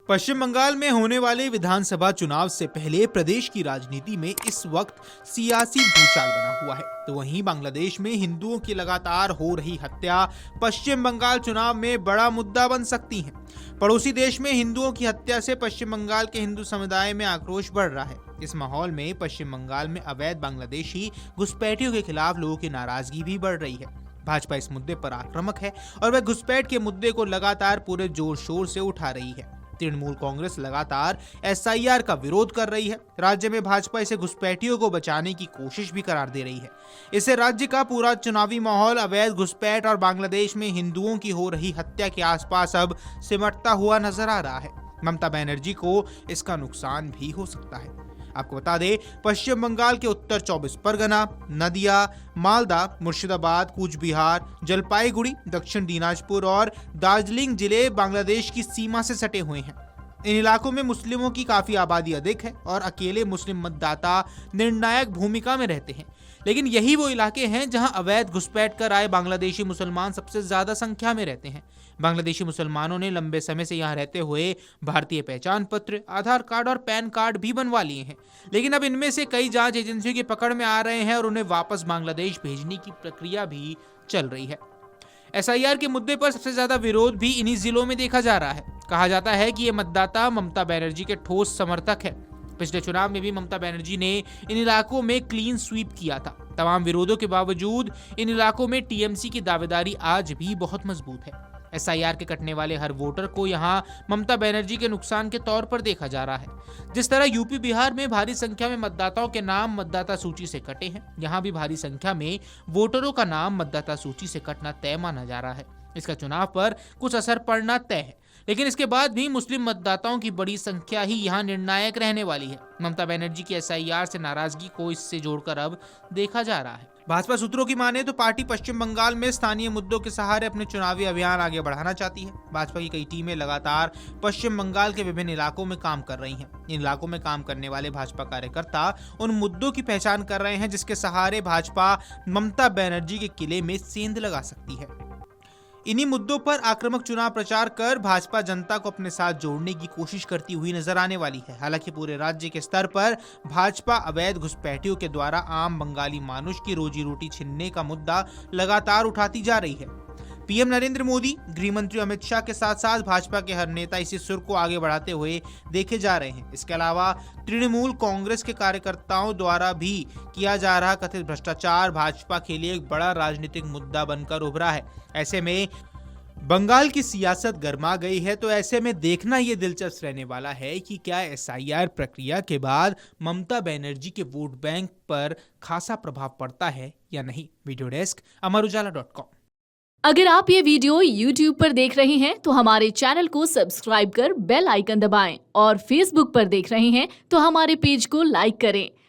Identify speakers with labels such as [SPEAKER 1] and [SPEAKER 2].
[SPEAKER 1] पश्चिम बंगाल में होने वाले विधानसभा चुनाव से पहले प्रदेश की राजनीति में इस वक्त सियासी भूचाल बना हुआ है, तो वहीं बांग्लादेश में हिंदुओं की लगातार हो रही हत्या पश्चिम बंगाल चुनाव में बड़ा मुद्दा बन सकती है। पड़ोसी देश में हिंदुओं की हत्या से पश्चिम बंगाल के हिंदू समुदाय में आक्रोश बढ़ रहा है। इस माहौल में पश्चिम बंगाल में अवैध बांग्लादेशी घुसपैठियों के खिलाफ लोगों की नाराजगी भी बढ़ रही है। भाजपा इस मुद्दे पर आक्रामक है और वह घुसपैठ के मुद्दे को लगातार पूरे जोर शोर से उठा रही है। तृणमूल कांग्रेस लगातार एसआईआर का विरोध कर रही है। राज्य में भाजपा इसे घुसपैठियों को बचाने की कोशिश भी करार दे रही है। इससे राज्य का पूरा चुनावी माहौल अवैध घुसपैठ और बांग्लादेश में हिंदुओं की हो रही हत्या के आसपास अब सिमटता हुआ नजर आ रहा है। ममता बनर्जी को इसका नुकसान भी हो सकता है। आपको बता दें, पश्चिम बंगाल के उत्तर 24 परगना, नदिया, मालदा, मुर्शिदाबाद, कूच बिहार, जलपाईगुड़ी, दक्षिण दिनाजपुर और दार्जिलिंग जिले बांग्लादेश की सीमा से सटे हुए हैं। इन इलाकों में मुस्लिमों की काफी आबादी अधिक है और अकेले मुस्लिम मतदाता निर्णायक भूमिका में रहते हैं। लेकिन यही वो इलाके हैं जहां अवैध घुसपैठ कर आए बांग्लादेशी मुसलमान सबसे ज्यादा संख्या में रहते हैं। बांग्लादेशी मुसलमानों ने लंबे समय से यहां रहते हुए भारतीय पहचान पत्र, आधार कार्ड और पैन कार्ड भी बनवा लिए हैं। लेकिन अब इनमें से कई जांच एजेंसियों की पकड़ में आ रहे हैं और उन्हें वापस बांग्लादेश भेजने की प्रक्रिया भी चल रही है। एसआईआर के मुद्दे पर सबसे ज्यादा विरोध भी इन्हीं जिलों में देखा जा रहा है। कहा जाता है कि ये मतदाता ममता बनर्जी के ठोस समर्थक है। पिछले चुनाव में भी ममता बनर्जी ने इन इलाकों में क्लीन स्वीप किया था। तमाम विरोधों के बावजूद इन इलाकों में टीएमसी की दावेदारी आज भी बहुत मजबूत है। एसआईआर के कटने वाले हर वोटर को यहां ममता बनर्जी के नुकसान के तौर पर देखा जा रहा है। जिस तरह यूपी बिहार में भारी संख्या में मतदाताओं के नाम मतदाता सूची से कटे हैं, यहां भी भारी संख्या में वोटरों का नाम मतदाता सूची से कटना तय माना जा रहा है। इसका चुनाव पर कुछ असर पड़ना तय है, लेकिन इसके बाद भी मुस्लिम मतदाताओं की बड़ी संख्या ही यहां निर्णायक रहने वाली है। ममता बनर्जी की एसआईआर से नाराजगी को इससे जोड़कर अब देखा जा रहा है। भाजपा सूत्रों की माने तो पार्टी पश्चिम बंगाल में स्थानीय मुद्दों के सहारे अपने चुनावी अभियान आगे बढ़ाना चाहती है। भाजपा की कई टीमें लगातार पश्चिम बंगाल के विभिन्न इलाकों में काम कर रही हैं। इन इलाकों में काम करने वाले भाजपा कार्यकर्ता उन मुद्दों की पहचान कर रहे हैं जिसके सहारे भाजपा ममता बनर्जी के किले में सेंध लगा सकती है। इन्हीं मुद्दों पर आक्रामक चुनाव प्रचार कर भाजपा जनता को अपने साथ जोड़ने की कोशिश करती हुई नजर आने वाली है। हालांकि पूरे राज्य के स्तर पर भाजपा अवैध घुसपैठियों के द्वारा आम बंगाली मानुष की रोजी रोटी छीनने का मुद्दा लगातार उठाती जा रही है। पीएम नरेंद्र मोदी, गृह मंत्री अमित शाह के साथ साथ भाजपा के हर नेता इसी सुर को आगे बढ़ाते हुए देखे जा रहे हैं। इसके अलावा तृणमूल कांग्रेस के कार्यकर्ताओं द्वारा भी किया जा रहा कथित भ्रष्टाचार भाजपा के लिए एक बड़ा राजनीतिक मुद्दा बनकर उभरा है। ऐसे में बंगाल की सियासत गर्मा गई है, तो ऐसे में देखना यह दिलचस्प रहने वाला है कि क्या एसआईआर प्रक्रिया के बाद ममता बनर्जी के वोट बैंक पर खासा प्रभाव पड़ता है या नहीं। वीडियो डेस्क अमरउजाला.com।
[SPEAKER 2] अगर आप ये वीडियो YouTube पर देख रहे हैं तो हमारे चैनल को सब्सक्राइब कर बेल आइकन दबाएं और Facebook पर देख रहे हैं तो हमारे पेज को लाइक करें।